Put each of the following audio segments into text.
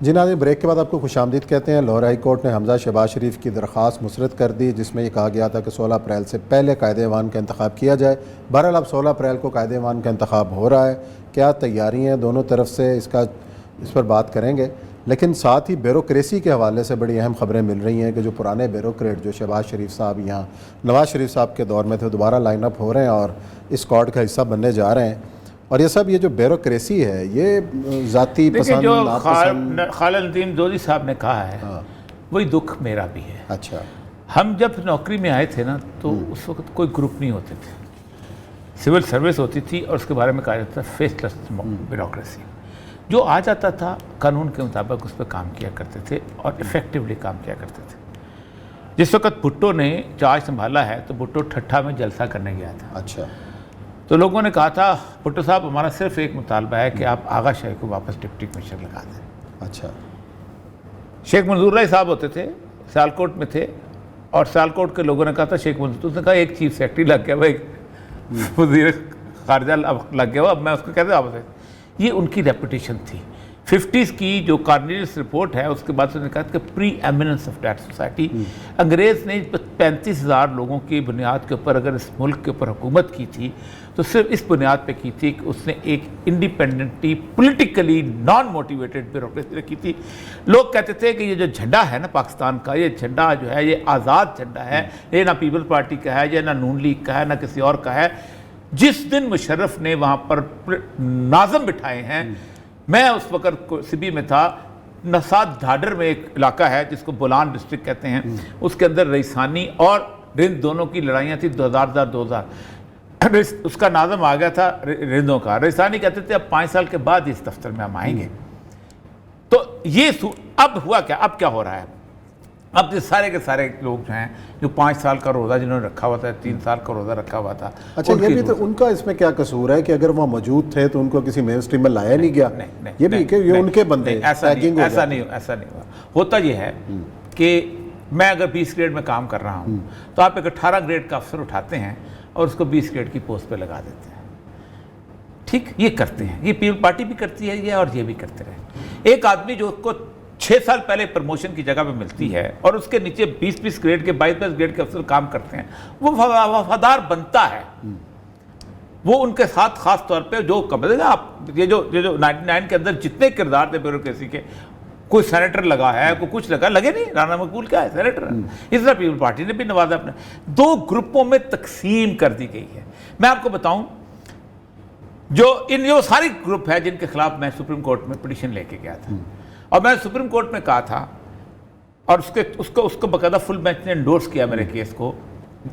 جی ناظرین، بریک کے بعد آپ کو خوش آمدید کہتے ہیں۔ لاہور ہائی کورٹ نے حمزہ شہباز شریف کی درخواست مسترد کر دی، جس میں یہ کہا گیا تھا کہ 16 اپریل سے پہلے قائد ایوان کا انتخاب کیا جائے۔ بہرحال اب 16 اپریل کو قائد ایوان کا انتخاب ہو رہا ہے۔ کیا تیاری ہیں دونوں طرف سے، اس پر بات کریں گے، لیکن ساتھ ہی بیوروکریسی کے حوالے سے بڑی اہم خبریں مل رہی ہیں کہ جو پرانے بیوروکریٹ جو شہباز شریف صاحب یہاں نواز شریف صاحب کے دور میں تھے، دوبارہ لائن اپ ہو رہے ہیں اور اس کارڈ کا حصہ بننے جا رہے ہیں۔ اور یہ سب، یہ جو بیوروکریسی ہے، یہ ذاتی پسند جو ناپسند خالد ندیم دودی صاحب نے کہا ہے وہی دکھ میرا بھی ہے۔ اچھا، ہم جب نوکری میں آئے تھے نا تو اس وقت کوئی گروپ نہیں ہوتے تھے، سول سروس ہوتی تھی اور اس کے بارے میں کہا جاتا تھا فیس لیس بیوروکریسی۔ جو آ جاتا تھا قانون کے مطابق اس پہ کام کیا کرتے تھے اور ایفیکٹولی کام کیا کرتے تھے۔ جس وقت بھٹو نے چارج سنبھالا ہے تو بھٹو ٹھٹھا میں جلسہ کرنے گیا تھا۔ اچھا، تو لوگوں نے کہا تھا بھٹو صاحب ہمارا صرف ایک مطالبہ ہے کہ آپ آغا شاہی کو واپس ڈپٹی کمشنر لگا دیں۔ اچھا، شیخ منظور اللہ صاحب ہوتے تھے، سیالکوٹ میں تھے، اور سیالکوٹ کے لوگوں نے کہا تھا شیخ منظور، اس نے کہا ایک چیف سیکرٹری لگ گیا، ایک وزیر خارجہ لگ گیا، اب میں اس کو کیسے واپس ہے۔ یہ ان کی ریپوٹیشن تھی۔ 50s کی جو کارنیلیس رپورٹ ہے اس کے بعد سے نے کہا کہ پری ایمننس آف دیٹ سوسائٹی، انگریز نے 35,000 لوگوں کی بنیاد کے اوپر اگر اس ملک کے اوپر حکومت کی تھی تو صرف اس بنیاد پہ کی تھی کہ اس نے ایک independently politically naan motivated bureaucracy رکھی تھی۔ لوگ کہتے تھے کہ یہ جو جھنڈا ہے نا پاکستان کا، یہ جھنڈا جو ہے یہ آزاد جھنڈا ہے، یہ نہ پیپل پارٹی کا ہے، یہ نہ نون لیگ کا ہے، نہ کسی اور کا ہے۔ جس دن مشرف نے وہاں پر ناظم بٹھائے ہیں، میں اس وقت سبی میں تھا، نساد ڈھاڈر میں ایک علاقہ ہے جس کو بولان ڈسٹرکٹ کہتے ہیں، اس کے اندر رئیسانی اور رند دونوں کی لڑائیاں تھیں 2000 اس کا ناظم آ گیا تھا رندوں کا۔ رئیسانی کہتے تھے اب 5 سال کے بعد اس دفتر میں ہم آئیں گے۔ تو یہ اب ہوا کیا، اب کیا ہو رہا ہے؟ اب یہ سارے کے سارے لوگ جو ہیں جو 5 سال کا روزہ جنہوں نے رکھا ہوا تھا، 3 سال کا روزہ رکھا ہوا تھا۔ اچھا، یہ بھی تو ان کا اس میں کیا قصور ہے کہ اگر وہ موجود تھے تو ان کو کسی مین سٹریم میں لایا نہیں گیا؟ یہ بھی کہ یہ ان کے بندے ایسا نہیں ہوا۔ ہوتا یہ ہے کہ میں اگر 20 گریڈ میں کام کر رہا ہوں تو آپ ایک 18 گریڈ کا افسر اٹھاتے ہیں اور اس کو 20 گریڈ کی پوسٹ پہ لگا دیتے ہیں۔ ٹھیک، یہ کرتے ہیں، یہ پیپل پارٹی بھی کرتی ہے یہ، اور یہ بھی کرتے رہے۔ ایک آدمی جو کو 6 سال پہلے پروموشن کی جگہ پہ ملتی ہے اور اس کے نیچے 20 گریڈ کے 22 گریڈ کے افسر کام کرتے ہیں، وہ وفادار بنتا ہے۔ وہ ان کے ساتھ خاص طور پہ جو قبضے گا، آپ یہ جو 99 کے اندر جتنے کردار تھے بیوروکریسی کے، کوئی سینیٹر لگا ہے، کوئی کچھ لگا، لگے نہیں، رانا مقبول کیا ہے سینیٹر ہے۔ اس طرح پیپل پارٹی نے بھی نوازا اپنے 2 گروپوں میں تقسیم کر دی گئی ہے۔ میں آپ کو بتاؤں، جو ساری گروپ ہے جن کے خلاف میں سپریم کورٹ میں پٹیشن لے کے گیا تھا، اور میں سپریم کورٹ میں کہا تھا، اور اس کو باقاعدہ فل بینچ نے انڈورس کیا میرے کیس کو،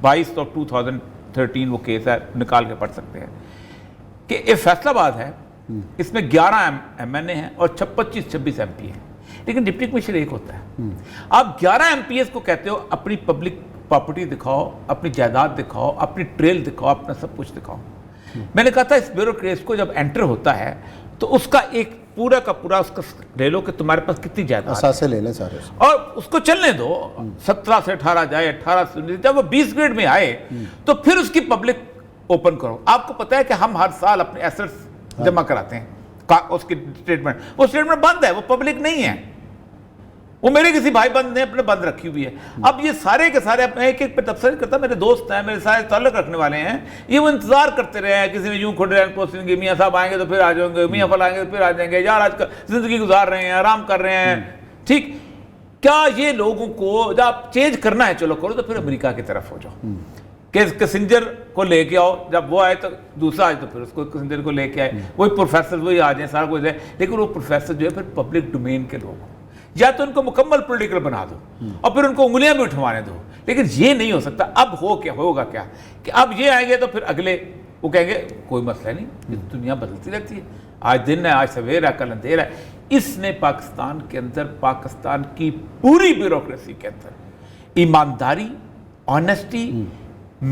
22/2013 وہ کیس ہے، نکال کے پڑھ سکتے ہیں، کہ یہ فیصل آباد ہے، اس میں 11 MNA ہیں اور 25-26 MP ہیں، لیکن ڈپٹی کمشنر ایک ہوتا ہے۔ آپ 11 MPs کو کہتے ہو اپنی پبلک پراپرٹی دکھاؤ، اپنی جائیداد دکھاؤ، اپنی ٹریل دکھاؤ، اپنا سب کچھ دکھاؤ۔ میں نے کہا تھا اس بیوروکریسی کو جب انٹر ہوتا ہے تو اس کا ایک پورا کا پورا اس کا لے لو کہ تمہارے پاس کتنی جائیداد، اثاثے لے لیں سارے، اور اس کو چلنے دو، 17 سے 18 جائے، 18 سے 19، جب وہ 20 گریڈ میں آئے تو پھر اس کی پبلک اوپن کرو۔ آپ کو پتا ہے کہ ہم ہر سال اپنے ایسٹس جمع کراتے ہیں، اس کی سٹیٹمنٹ، وہ سٹیٹمنٹ بند ہے، وہ پبلک نہیں ہے، وہ میرے کسی بھائی بند نے اپنے بند رکھی ہوئی ہے۔ اب یہ سارے کے سارے ایک ایک پہ تبصرہ کرتا، میرے دوست ہیں، میرے سارے تعلق رکھنے والے ہیں، یہ وہ انتظار کرتے رہے ہیں، کسی نے یوں کھڑے رینک پوسٹنگ کی، میاں صاحب آئیں گے تو پھر آ جائیں گے، میاں فل آئیں گے تو پھر آ جائیں گے، یار آج کل زندگی گزار رہے ہیں، آرام کر رہے ہیں۔ ٹھیک، کیا یہ لوگوں کو جب چینج کرنا ہے چلو کرو، تو پھر امریکہ کی طرف ہو جاؤ، کہ کسنجر کو لے کے آؤ، جب وہ آئے تو دوسرا آئے تو پھر اس کو کسنجر کو لے کے آئے، وہی پروفیسر وہی آ جائیں، سارا کچھ ہے، لیکن وہ پروفیسر جو ہے پھر پبلک ڈومین کے لوگ، یا تو ان کو مکمل پولیٹیکل بنا دو اور پھر ان کو انگلیاں بھی اٹھوانے دو، لیکن یہ نہیں ہو سکتا۔ اب ہوگا کیا کہ اب یہ آئیں گے تو پھر اگلے وہ کہیں گے کوئی مسئلہ نہیں، یہ دنیا بدلتی رہتی ہے، آج دن ہے، آج سویر ہے، کل اندھیر ہے۔ اس نے پاکستان کے اندر، پاکستان کی پوری بیوروکریسی کے اندر ایمانداری، آنیسٹی،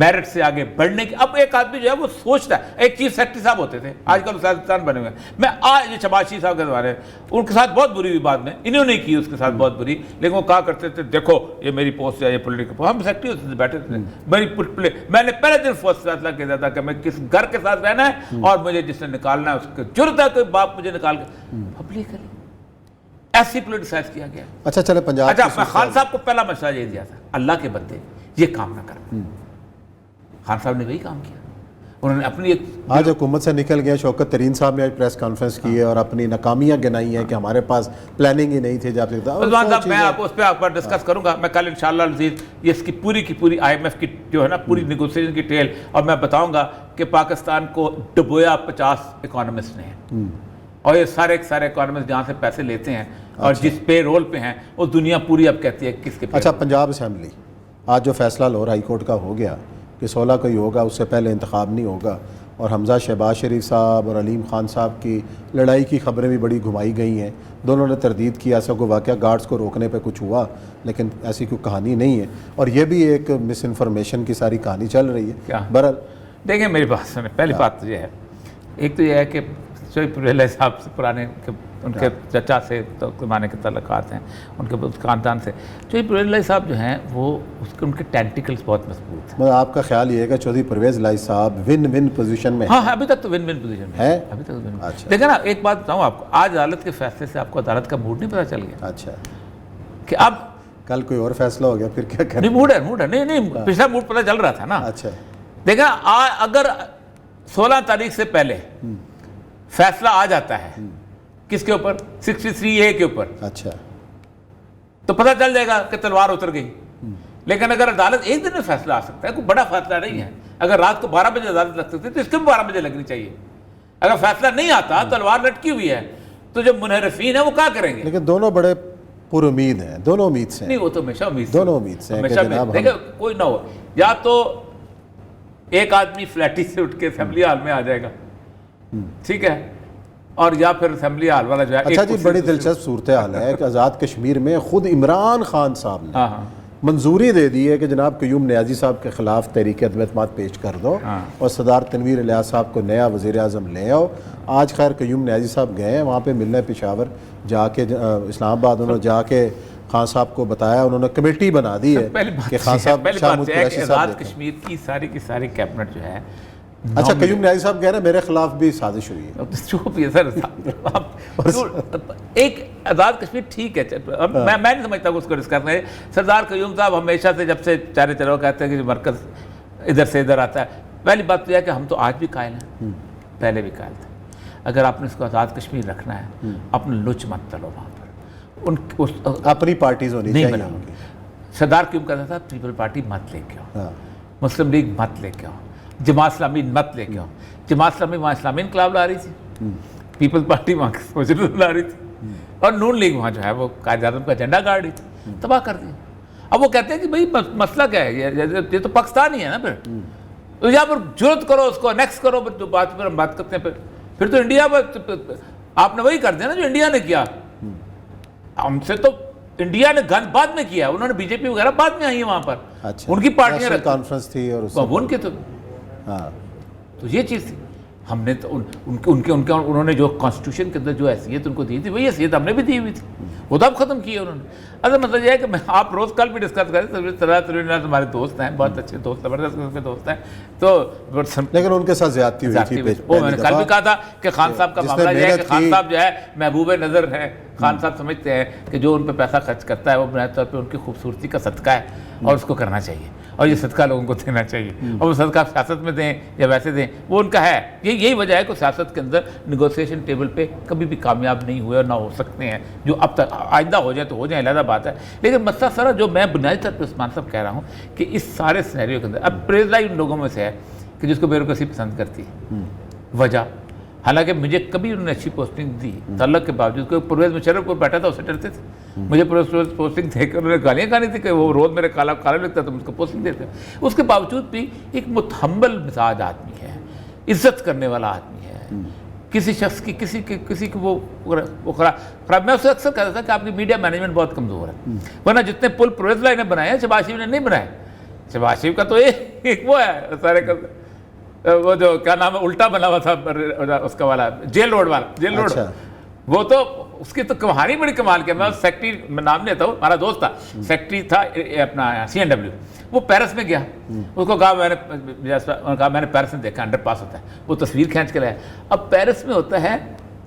میرٹ سے آگے بڑھنے کی، اب ایک آدمی جو ہے وہ سوچتا ہے، ایک چیف سیکرٹری صاحب ہوتے تھے، آج کل سیاستدان بنے ہوئے ہیں، میں آج شہباز شریف صاحب کے بارے ان کے ساتھ بہت بری ہوئی بات میں، انہوں نے کی اس کے ساتھ بہت بری، لیکن وہ کہا کرتے تھے دیکھو یہ میری پوسٹ ہے، یہ پولیٹیکل پوسٹ، ہم سیکرٹری ہوتے تھے، بیٹھے تھے، میں نے پہلے دن فیصلہ کیا تھا کہ میں کس گھر کے ساتھ رہنا ہے اور مجھے جس نے نکالنا ہے اس کو ضرورت ہے کوئی باپ مجھے نکال کے پبلکلی ایسی پولیٹیسائز کیا گیا. اچھا چلے پنجاب اچھا میں خان صاحب کو پہلا مشورہ یہ دیا تھا, اللہ کے بندے یہ کام نہ کرنا. خان صاحب نے وہی کام کیا. انہوں نے اپنی ایک آج حکومت سے نکل گیا. شوکت ترین صاحب نے آج پریس کانفرنس کی ہے اور اپنی ناکامیاں گنائی ہیں کہ ہمارے پاس پلاننگ ہی نہیں تھی. جب رضوان صاحب میں آپ اس پہ آپ پر ڈسکس کروں گا. میں کل انشاءاللہ العزیز یہ اس کی پوری IMF کی جو ہے نا پوری نیگوسیشن کی ٹیل, اور میں بتاؤں گا کہ پاکستان کو ڈبویا 50 اکانومسٹ نے, اور یہ سارے اکانومسٹ جہاں سے پیسے لیتے ہیں اور جس پے رول پہ ہیں وہ دنیا پوری اب کہتی ہے کس کے. اچھا پنجاب اسمبلی آج جو فیصلہ لاہور ہائی کورٹ کا ہو گیا کہ 16 کو ہی ہوگا, اس سے پہلے انتخاب نہیں ہوگا, اور حمزہ شہباز شریف صاحب اور علیم خان صاحب کی لڑائی کی خبریں بھی بڑی گھمائی گئی ہیں. دونوں نے تردید کی ایسا کوئی واقعہ گارڈز کو روکنے پہ کچھ ہوا, لیکن ایسی کوئی کہانی نہیں ہے, اور یہ بھی ایک مس انفارمیشن کی ساری کہانی چل رہی ہے. بہرحال دیکھیں میری بات سنیں, پہلی بات تو یہ ہے, ایک تو یہ ہے کہ شعیب پرویز صاحب سے پرانے ان کے چچا سے تو زمانے کے تعلقات ہیں, ان کے خاندان سے. شعیب پرویز صاحب جو ہیں وہ ان کے ٹینٹیکلز بہت مضبوط ہیں. آپ کا خیال یہ ہے کہ چودھری پرویز لائی صاحب ون پوزیشن میں؟ ہاں ابھی تک تو ون پوزیشن میں ہے, ابھی تک ون. دیکھیں نا ایک بات بتاؤں آپ کو, آج عدالت کے فیصلے سے آپ کو عدالت کا موڈ نہیں پتہ چل گیا؟ اچھا کہ اب کل کوئی اور فیصلہ ہو گیا پھر کیا کریں؟ نہیں موڈ ہے نہیں پچھلا موڈ پتہ چل رہا تھا نا. اچھا دیکھیں اگر 16 تاریخ سے پہلے فیصلہ آ جاتا ہے کس کے اوپر 63A کے اوپر, اچھا تو پتہ چل جائے گا کہ تلوار اتر گئی. لیکن اگر عدالت ایک دن میں فیصلہ آ سکتا ہے, کوئی بڑا فیصلہ نہیں ہے. اگر رات کو 12 بجے عدالت لگ سکتی تو اس کو بھی 12 بجے لگنی چاہیے. اگر فیصلہ نہیں آتا, تلوار لٹکی ہوئی ہے, تو جو منحرفین ہیں وہ کیا کریں گے؟ لیکن دونوں بڑے پر امید ہیں, دونوں امید سے. نہیں وہ تو ہمیشہ امید دونوں امید سے دیکھیں کوئی نہ ہو, یا تو ایک آدمی فلیٹی سے اٹھ کے اسمبلی ہال میں آ جائے گا, ٹھیک ہے, اور یا پھر اسمبلی ہال والا جو ہے. اچھا جی بڑی دلچسپ صورتحال ہے کہ آزاد کشمیر میں خود عمران خان صاحب نے منظوری دے دی ہے کہ جناب قیوم نیازی صاحب کے خلاف تحریک عدم اعتماد پیش کر دو اور سردار تنویر الیاس صاحب کو نیا وزیر اعظم لے آؤ. آج خیر قیوم نیازی صاحب گئے ہیں وہاں پہ ملنے پشاور جا کے, اسلام آباد انہوں نے جا کے خان صاحب کو بتایا, انہوں نے کمیٹی بنا دی ہے کہ خان صاحب شاہمود قریشی صاحب آزاد کشمیر کی ساری کی ساری کیبنٹ جو ہے. اچھا قیوم نیازی صاحب کہہ رہے ہیں میرے خلاف بھی سازش ہوئی ہے. چوپ یہ سر, ایک آزاد کشمیر ٹھیک ہے, میں نہیں سمجھتا اس کو ڈسکس کرنا ہے. سردار قیوم صاحب ہمیشہ سے جب سے چارے چلو کہتے ہیں کہ مرکز ادھر سے ادھر آتا ہے. پہلی بات تو یہ ہے کہ ہم تو آج بھی قائل ہیں, پہلے بھی قائل تھے. اگر آپ نے اس کو آزاد کشمیر رکھنا ہے, اپنا لچ مت چلو وہاں پر, اپنی پارٹیز ہونی نہیں چاہیے. سردار قیوم کہتا تھا پیپل پارٹی مت لے کے آؤ, مسلم لیگ مت لے کے آؤ, جماعت اسلامی مت لے کے آؤ. جماعت اسلامی وہاں اسلامی انقلاب لا رہی تھی, پیپل پارٹی وہاں وزیر لا رہی تھی, اور نون لیگ وہاں جو ہے وہ قائد اعظم کا جھنڈا گاڑ رہی تھی, تباہ کر دیا. اب وہ کہتے ہیں کہ بھائی مسئلہ کیا ہے, یہ تو پاکستان ہی ہے نا. پھر یہاں پر جرت کرو, اس کو انیکس کرو, جو بات پر ہم بات کرتے ہیں. پھر تو انڈیا آپ نے وہی کر دیا نا جو انڈیا نے کیا. ہم سے تو انڈیا نے گند بعد میں کیا, انہوں نے بی جے پی وغیرہ بعد میں آئی ہیں وہاں پر, ان کی پارٹیاں کانفرنس تھی اور ان کے تو یہ چیز تھی. ہم نے تو انہوں نے جو کانسٹیٹیوشن کے اندر جو حیثیت ان کو دی تھی وہی حیثیت ہم نے بھی دی ہوئی تھی, وہ تو اب ختم کی ہے انہوں نے. اصل مطلب یہ ہے کہ آپ روز کل بھی ڈسکس کریں, سردار تنویر ہمارے دوست ہیں, بہت اچھے دوست, زبردست قسم کے دوست ہیں, تو لیکن ان کے ساتھ زیادتی ہوئی تھی. وہ میں نے کل بھی کہا تھا کہ خان صاحب کا معاملہ یہ ہے کہ خان صاحب جو ہے محبوب نظر ہے. خان صاحب سمجھتے ہیں کہ جو ان پہ پیسہ خرچ کرتا ہے وہ بنیادی طور پہ ان کی خوبصورتی کا صدقہ ہے, اور اس کو کرنا چاہیے, اور یہ صدقہ لوگوں کو دینا چاہیے, اور وہ صدقہ سیاست میں دیں یا ویسے دیں, وہ ان کا ہے. یہی وجہ ہے کہ سیاست کے اندر نیگوسیشن ٹیبل پہ کبھی بھی کامیاب نہیں ہوئے اور نہ ہو سکتے ہیں. جو اب تک آئندہ ہو جائے تو ہو جائیں, علیحدہ بات ہے. لیکن مسئلہ سر جو میں بنیادی طور پہ عثمان صاحب کہہ رہا ہوں کہ اس سارے سینیریو کے اندر اب پریز لائی ان لوگوں میں سے ہے کہ جس کو بیوروکریسی پسند کرتی ہے. وجہ حالانکہ مجھے کبھی انہوں نے اچھی پوسٹنگ دی, تعلق کے باوجود کوئی پرویز مشرف کو بیٹھا تھا اسے ڈرتے تھے. مجھے پرویز پوسٹنگ دیکھ کر انہوں نے گالیاں کھانی تھی کہ وہ روز میرے کالا لگتا تو مجھ کو پوسٹنگ دیتے. اس کے باوجود بھی ایک متحمل مزاج آدمی ہے, عزت کرنے والا آدمی ہے. کسی شخص کی کسی کو وہ خراب. میں اسے اکثر کہتا تھا کہ آپ کی میڈیا مینجمنٹ بہت کمزور ہے, ورنہ جتنے پل پرویز لائی نے بنائے ہیں شہباز شریف نے نہیں بنائے. شہباز شریف کا تو ایک وہ ہے سارے کا, وہ جو کیا نام ہے الٹا بنا ہوا تھا اس کا والا, جیل روڈ والا, وہ تو اس کی تو کہانی بڑی کمال کی. میں سیکٹری میں نام لیتا ہوں, ہمارا دوست تھا سیکٹری تھا اپنا CNW, وہ پیرس میں گیا, اس کو کہا میں نے پیرس میں دیکھا انڈر پاس ہوتا ہے, وہ تصویر کھینچ کے لایا. اب پیرس میں ہوتا ہے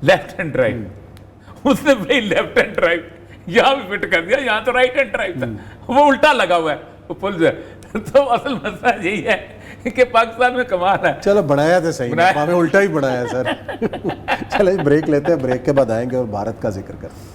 لیفٹ اینڈ رائٹ, اس نے بھائی لیفٹ ہینڈ ڈرائیو یہاں بھی فٹ کر دیا, یہاں تو رائٹ ہینڈ ڈرائیو تھا, وہ الٹا لگا ہوا ہے وہ پل سے. تو اصل مسئلہ یہی ہے کہ پاکستان میں کمال ہے. چلو بنایا تو صحیح, ہمیں الٹا ہی بنایا سر. چلو بریک لیتے ہیں, بریک کے بعد آئیں گے اور بھارت کا ذکر کرتے ہیں.